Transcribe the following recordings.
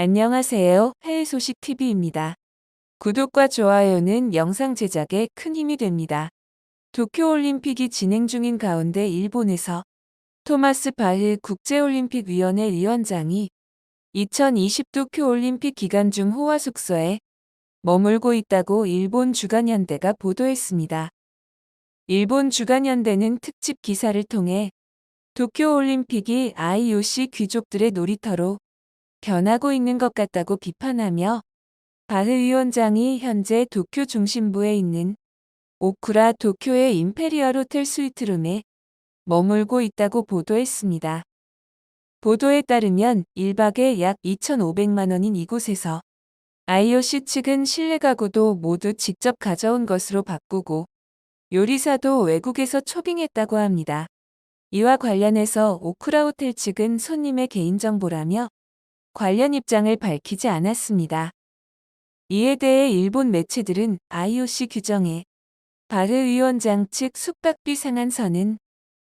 안녕하세요. 해외 소식 TV입니다. 구독과 좋아요는 영상 제작에 큰 힘이 됩니다. 도쿄올림픽이 진행 중인 가운데 일본에서 토마스 바흐 국제올림픽위원회 위원장이 2020 도쿄올림픽 기간 중 호화 숙소에 머물고 있다고 일본 주간현대가 보도했습니다. 일본 주간현대는 특집 기사를 통해 도쿄올림픽이 IOC 귀족들의 놀이터로 변하고 있는 것 같다고 비판하며 바흐 위원장이 현재 도쿄 중심부에 있는 오쿠라 도쿄의 임페리얼 호텔 스위트룸에 머물고 있다고 보도했습니다. 보도에 따르면 1박에 약 2,500만 원인 이곳에서 IOC 측은 실내 가구도 모두 직접 가져온 것으로 바꾸고 요리사도 외국에서 초빙했다고 합니다. 이와 관련해서 오쿠라 호텔 측은 손님의 개인정보라며 관련 입장을 밝히지 않았습니다. 이에 대해 일본 매체들은 IOC 규정에 바흐 위원장 측 숙박비 상한선은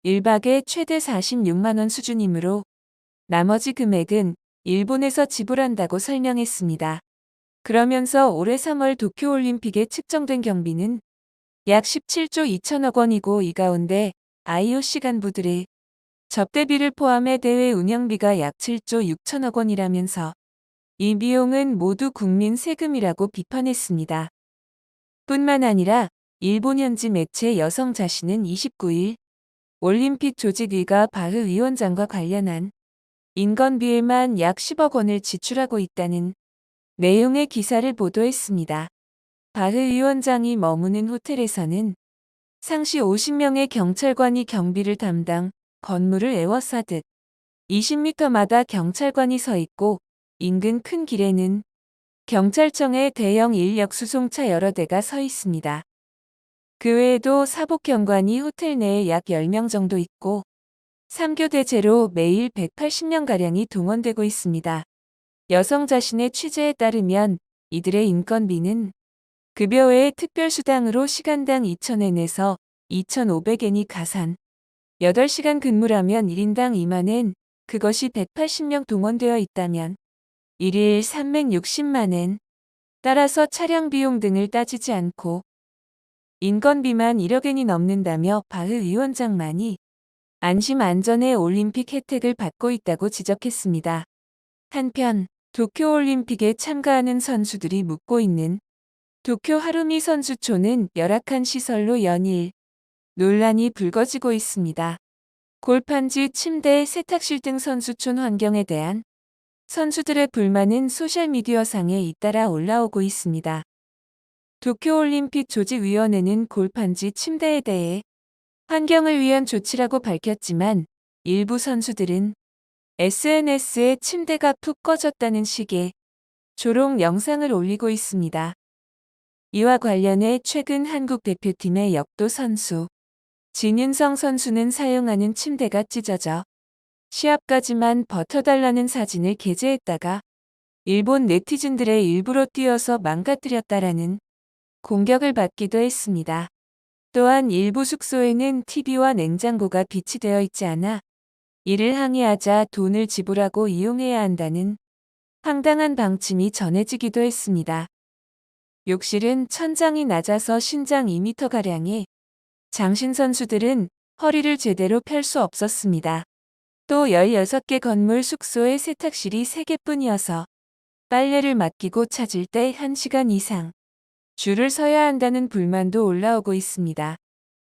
1박에 최대 46만 원 수준이므로 나머지 금액은 일본에서 지불한다고 설명했습니다. 그러면서 올해 3월 도쿄올림픽에 측정된 경비는 약 17조 2천억 원이고 이 가운데 IOC 간부들의 접대비를 포함해 대회 운영비가 약 7조 6천억 원이라면서 이 비용은 모두 국민 세금이라고 비판했습니다. 뿐만 아니라 일본 현지 매체 여성 자신은 29일 올림픽 조직위가 바흐 위원장과 관련한 인건비에만 약 10억 원을 지출하고 있다는 내용의 기사를 보도했습니다. 바흐 위원장이 머무는 호텔에서는 상시 50명의 경찰관이 경비를 담당 건물을 에워싸듯 20m마다 경찰관이 서 있고 인근 큰 길에는 경찰청의 대형 인력 수송차 여러 대가 서 있습니다. 그 외에도 사복경관이 호텔 내에 약 10명 정도 있고 3교대제로 매일 180명가량이 동원되고 있습니다. 여성 자신의 취재에 따르면 이들의 인건비는 급여 외에 특별수당으로 시간당 2,000엔에서 2,500엔이 가산, 8시간 근무라면 1인당 2만엔, 그것이 180명 동원되어 있다면 1일 360만엔, 따라서 차량 비용 등을 따지지 않고 인건비만 1억엔이 넘는다며 바흐 위원장만이 안심 안전의 올림픽 혜택을 받고 있다고 지적했습니다. 한편 도쿄올림픽에 참가하는 선수들이 묵고 있는 도쿄 하루미 선수촌은 열악한 시설로 연일 논란이 불거지고 있습니다. 골판지, 침대, 세탁실 등 선수촌 환경에 대한 선수들의 불만은 소셜미디어상에 잇따라 올라오고 있습니다. 도쿄올림픽 조직위원회는 골판지, 침대에 대해 환경을 위한 조치라고 밝혔지만 일부 선수들은 SNS에 침대가 푹 꺼졌다는 식의 조롱 영상을 올리고 있습니다. 이와 관련해 최근 한국 대표팀의 역도 선수 진윤성 선수는 사용하는 침대가 찢어져 시합까지만 버텨달라는 사진을 게재했다가 일본 네티즌들의 일부러 띄어서 망가뜨렸다라는 공격을 받기도 했습니다. 또한 일부 숙소에는 TV와 냉장고가 비치되어 있지 않아 이를 항의하자 돈을 지불하고 이용해야 한다는 황당한 방침이 전해지기도 했습니다. 욕실은 천장이 낮아서 신장 2m가량의 장신 선수들은 허리를 제대로 펼 수 없었습니다. 또 16개 건물 숙소의 세탁실이 3개뿐이어서 빨래를 맡기고 찾을 때 1시간 이상 줄을 서야 한다는 불만도 올라오고 있습니다.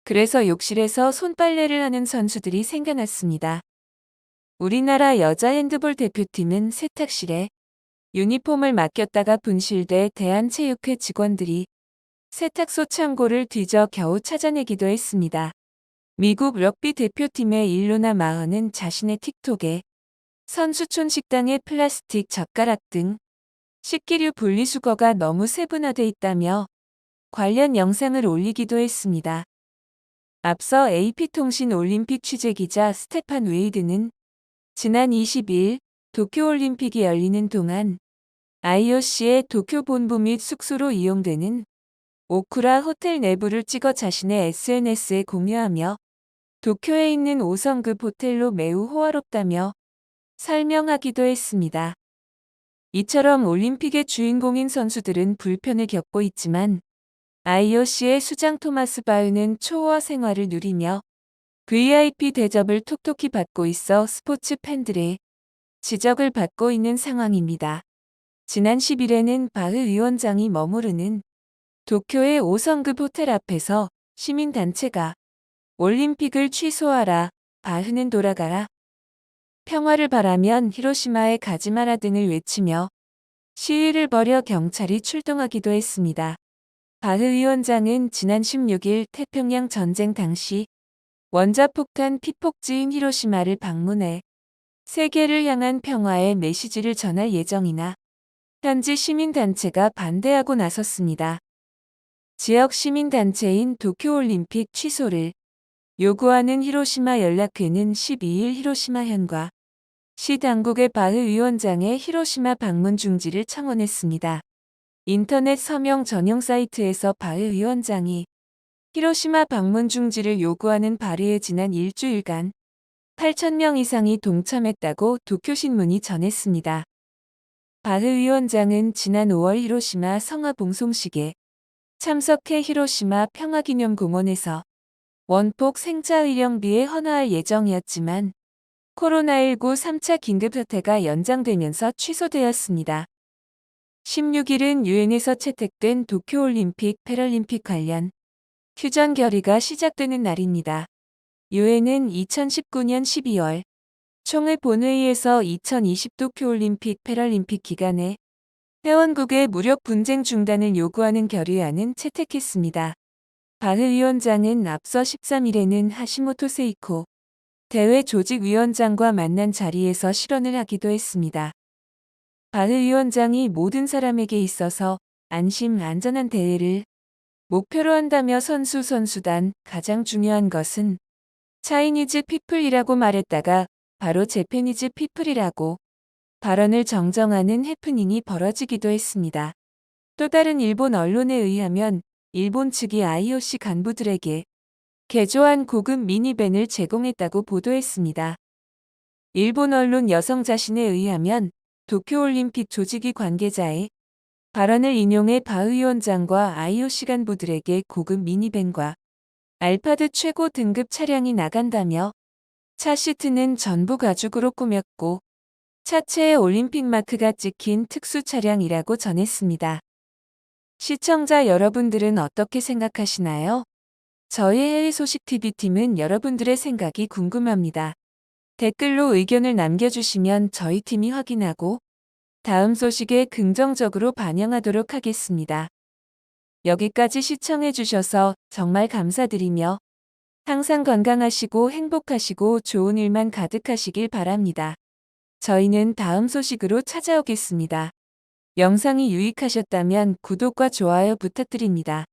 그래서 욕실에서 손빨래를 하는 선수들이 생겨났습니다. 우리나라 여자 핸드볼 대표팀은 세탁실에 유니폼을 맡겼다가 분실돼 대한체육회 직원들이 세탁소 창고를 뒤져 겨우 찾아내기도 했습니다. 미국 럭비 대표팀의 일로나 마허는 자신의 틱톡에 선수촌 식당에 플라스틱 젓가락 등 식기류 분리수거가 너무 세분화돼 있다며 관련 영상을 올리기도 했습니다. 앞서 AP통신 올림픽 취재기자 스테판 웨이드는 지난 20일 도쿄올림픽이 열리는 동안 IOC의 도쿄 본부 및 숙소로 이용되는 오쿠라 호텔 내부를 찍어 자신의 SNS에 공유하며 도쿄에 있는 5성급 호텔로 매우 호화롭다며 설명하기도 했습니다. 이처럼 올림픽의 주인공인 선수들은 불편을 겪고 있지만 IOC의 수장 토마스 바흐는 초호화 생활을 누리며 VIP 대접을 톡톡히 받고 있어 스포츠 팬들의 지적을 받고 있는 상황입니다. 지난 10일에는 바흐 위원장이 머무르는 도쿄의 5성급 호텔 앞에서 시민단체가 올림픽을 취소하라, 바흐는 돌아가라, 평화를 바라면 히로시마에 가지 마라 등을 외치며 시위를 벌여 경찰이 출동하기도 했습니다. 바흐 위원장은 지난 16일 태평양 전쟁 당시 원자폭탄 피폭지인 히로시마를 방문해 세계를 향한 평화의 메시지를 전할 예정이나 현지 시민단체가 반대하고 나섰습니다. 지역 시민단체인 도쿄올림픽 취소를 요구하는 히로시마 연락회는 12일 히로시마현과 시 당국의 바흐 위원장의 히로시마 방문 중지를 청원했습니다. 인터넷 서명 전용 사이트에서 바흐 위원장이 히로시마 방문 중지를 요구하는 발의에 지난 일주일간 8,000명 이상이 동참했다고 도쿄신문이 전했습니다. 바흐 위원장은 지난 5월 히로시마 성화 봉송식에 참석해 히로시마 평화기념공원에서 원폭 생자의령비에 헌화할 예정이었지만 코로나19 3차 긴급사태가 연장되면서 취소되었습니다. 16일은 유엔에서 채택된 도쿄올림픽 패럴림픽 관련 휴전 결의가 시작되는 날입니다. 유엔은 2019년 12월 총회 본회의에서 2020 도쿄올림픽 패럴림픽 기간에 회원국의 무력 분쟁 중단을 요구하는 결의안은 채택했습니다. 바흐 위원장은 앞서 13일에는 하시모토 세이코 대회 조직위원장과 만난 자리에서 실언을 하기도 했습니다. 바흐 위원장이 모든 사람에게 있어서 안심 안전한 대회를 목표로 한다며 선수단 가장 중요한 것은 차이니즈 피플이라고 말했다가 바로 재패니즈 피플이라고 발언을 정정하는 해프닝이 벌어지기도 했습니다. 또 다른 일본 언론에 의하면 일본 측이 IOC 간부들에게 개조한 고급 미니밴을 제공했다고 보도했습니다. 일본 언론 여성 자신에 의하면 도쿄올림픽 조직위 관계자의 발언을 인용해 바흐 위원장과 IOC 간부들에게 고급 미니밴과 알파드 최고 등급 차량이 나간다며 차 시트는 전부 가죽으로 꾸몄고 차체에 올림픽 마크가 찍힌 특수 차량이라고 전했습니다. 시청자 여러분들은 어떻게 생각하시나요? 저희 해외 소식 TV팀은 여러분들의 생각이 궁금합니다. 댓글로 의견을 남겨주시면 저희 팀이 확인하고 다음 소식에 긍정적으로 반영하도록 하겠습니다. 여기까지 시청해주셔서 정말 감사드리며 항상 건강하시고 행복하시고 좋은 일만 가득하시길 바랍니다. 저희는 다음 소식으로 찾아오겠습니다. 영상이 유익하셨다면 구독과 좋아요 부탁드립니다.